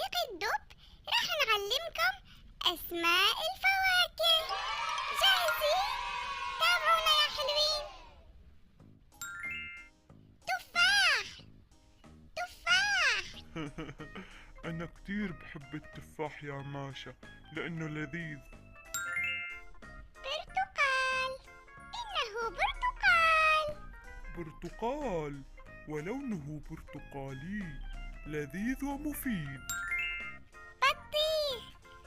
صديقي الدب راح نعلمكم أسماء الفواكه. جاهزين؟ تابعونا يا حلوين. تفاح تفاح. أنا كتير بحب التفاح يا ماشا لأنه لذيذ. برتقال، إنه برتقال. برتقال ولونه برتقالي لذيذ ومفيد. بطيخ،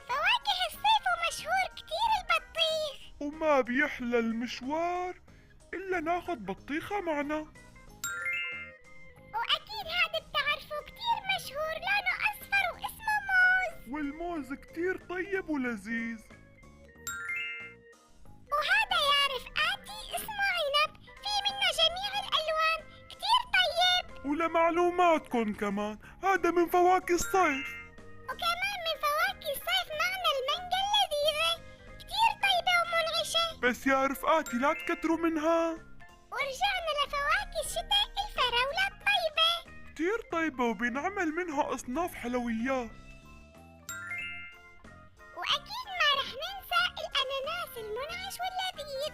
فواكه الصيف ومشهور كتير البطيخ. وما بيحلى المشوار إلا ناخد بطيخة معنا. وأكيد هذا بتعرفوا كتير مشهور، لونه أصفر واسمه موز. والموز كتير طيب ولذيذ. وهذا يا رفقاتي اسمه عنب، في منه جميع الألوان، كتير طيب. ولمعلوماتكم كمان هذا من فواكه الصيف. وكمان من فواكه الصيف معنا المانجا اللذيذة، كتير طيبة ومنعشة. بس يا رفقاتي لا تكتروا منها. ورجعنا لفواكه الشتاء، الفراولة الطيبة. كتير طيبة وبينعمل منها أصناف حلويات. وأكيد ما رح ننسى الأناناس المنعش واللذيذ.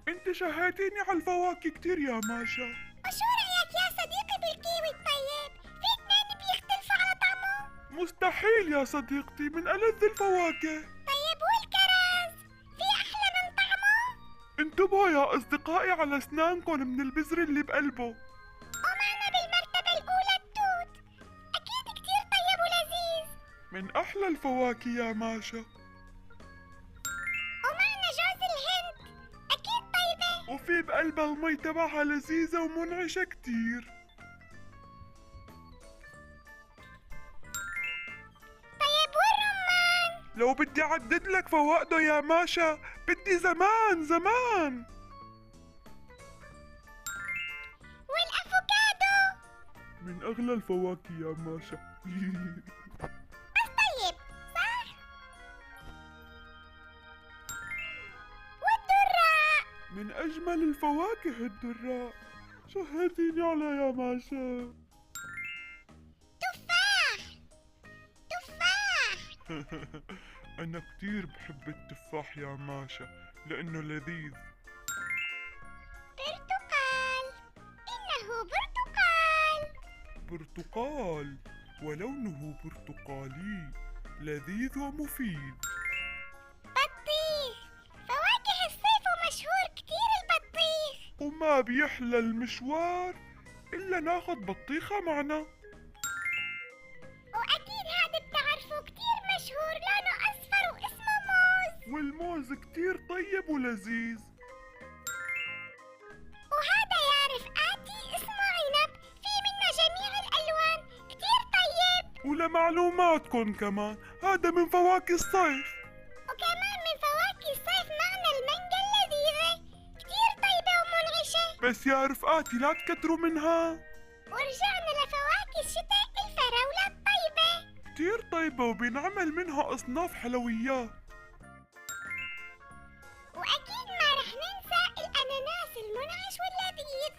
انت شهيتيني على الفواكه كتير يا ماشا. وشو رأيك يا صديقي بالكيوي الطيب؟ في اثنين بيختلفوا على طعمه. مستحيل يا صديقتي، من ألذ الفواكه. طيب والكرز؟ في أحلى من طعمه؟ انتبهوا يا أصدقائي على أسنانكم من البذر اللي بقلبه. ومعنا بالمرتبة الأولى التوت، أكيد كتير طيب ولذيذ. من أحلى الفواكه يا ماشا. ومعنا جوز الهند، أكيد طيبة. وفي بقلبها المي تبعها لذيذة ومنعشة كتير. طيب والرمان؟ لو بدي أعدد لك فوائده يا ماشا بدي زمان زمان. والأفوكادو؟ من أغلى الفواكه يا ماشا. بس طيب صح؟ والدراء؟ من أجمل الفواكه الدراء. شهيتيني على يا ماشا. تفاح تفاح. أنا كتير بحب التفاح يا ماشا لأنه لذيذ. برتقال، إنه برتقال. برتقال ولونه برتقالي لذيذ ومفيد. بطيخ، فواكه الصيف ومشهور كتير البطيخ. وما بيحلى المشوار إلا ناخد بطيخة معنا. وأكيد هذا بتعرفوا كتير مشهور، لونه أصفر واسمه موز. والموز كتير طيب ولذيذ. وهذا يا رفقاتي اسمه عنب، في منه جميع الألوان، كتير طيب. ولمعلوماتكم كمان هذا من فواكه الصيف. وكمان من فواكه الصيف معنا المانجا اللذيذة، كتير طيبة ومنعشة. بس يا رفقاتي لا تكتروا منها. ورجعنا لفواكه الشتاء، الفراولة الطيبة. كتير طيبة وبينعمل منها أصناف حلويات. وأكيد ما رح ننسى الأناناس المنعش واللذيذ.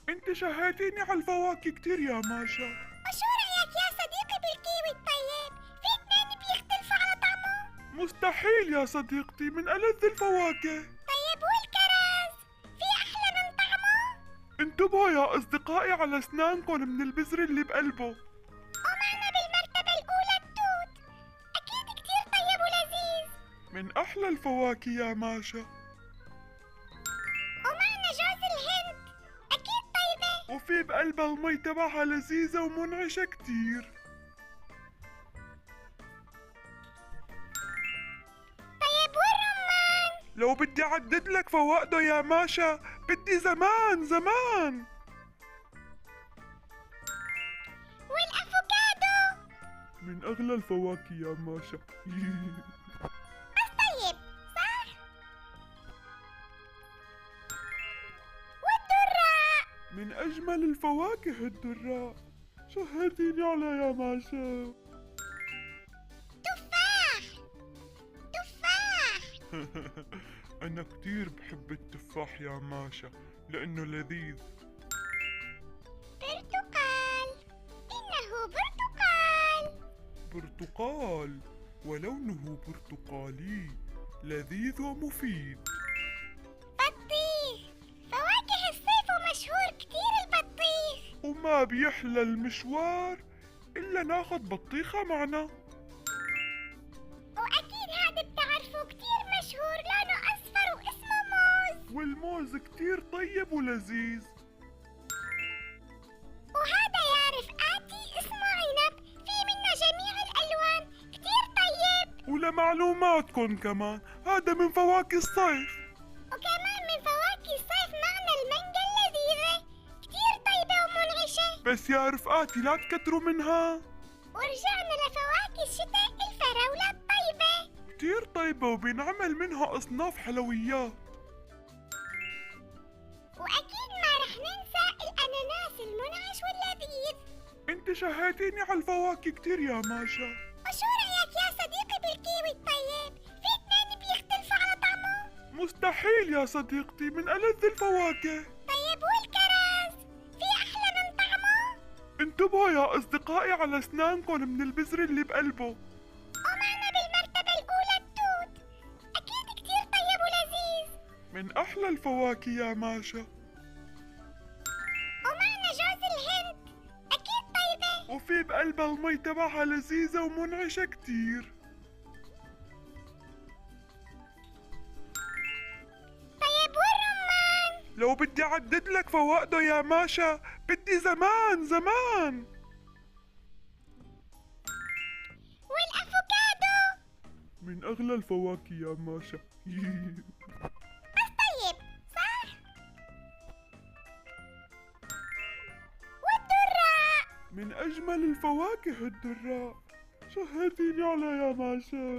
انت شهيتيني على الفواكه كتير يا ماشا. وشو رأيك يا صديقي بالكيوي الطيب؟ في اثنين بيختلفوا على طعمه. مستحيل يا صديقتي، من ألذ الفواكه. طيب والكرز؟ في أحلى من طعمه؟ انتبهوا يا أصدقائي على أسنانكم من البذر اللي بقلبه. ومعنا بالمرتبة الأولى التوت، أكيد كتير طيب ولذيذ. من أحلى الفواكه يا ماشا. ومعنا جوز الهند، أكيد طيبة. وفي بقلبها المي تبعها لذيذة ومنعشة كتير. طيب والرمان؟ لو بدي أعدد لك فوائده يا ماشا بدي زمان زمان. والأفوكادو؟ من أغلى الفواكه يا ماشا. بس طيب صح؟ والدراء؟ من أجمل الفواكه الدراء. شهيتيني على يا ماشا. تفاح تفاح. أنا كتير بحب التفاح يا ماشا لأنه لذيذ. برتقال، إنه برتقال. البرتقال ولونه برتقالي لذيذ ومفيد. بطيخ، فواكه الصيف ومشهور كتير البطيخ. وما بيحلى المشوار إلا ناخد بطيخة معنا. وأكيد هذا بتعرفوا كتير مشهور، لونه أصفر واسمه موز. والموز كتير طيب ولذيذ. وهذا يا رفقاتي اسمه عنب، في منه جميع الألوان، كتير طيب. ولمعلوماتكم كمان هذا من فواكه الصيف. وكمان من فواكه الصيف معنا المانجا اللذيذة، كتير طيبة ومنعشة. بس يا رفقاتي لا تكتروا منها، ورجعنا لفواكه الشتاء، الفراولة الطيبة. كتير طيبة وبينعمل منها أصناف حلويات. وأكيد ما رح ننسى الأناناس المنعش واللذيذ. انت شهيتيني على الفواكه كتير يا ماشا. وشو رأيك يا صديقي بالكيوي الطيب؟ في اثنين بيختلفوا على طعمه. مستحيل يا صديقتي، من ألذ الفواكه. طيب والكرز في أحلى من طعمه؟ انتبهوا يا أصدقائي على أسنانكم من البذر اللي بقلبه. ومعنا بالمرتبة الأولى التوت، أكيد كتير طيب ولذيذ. من أحلى الفواكه يا ماشا. ومعنا جوز الهند، أكيد طيبة. وفي بقلبها المي تبعها لذيذة ومنعشة كتير. طيب والرمان؟ لو بدي أعدد لك فوائده يا ماشا بدي زمان زمان. والأفوكادو؟ من أغلى الفواكه يا ماشا. بس طيب صح؟ والدراء؟ من أجمل الفواكه الدراء. شهيتيني على يا ماشا.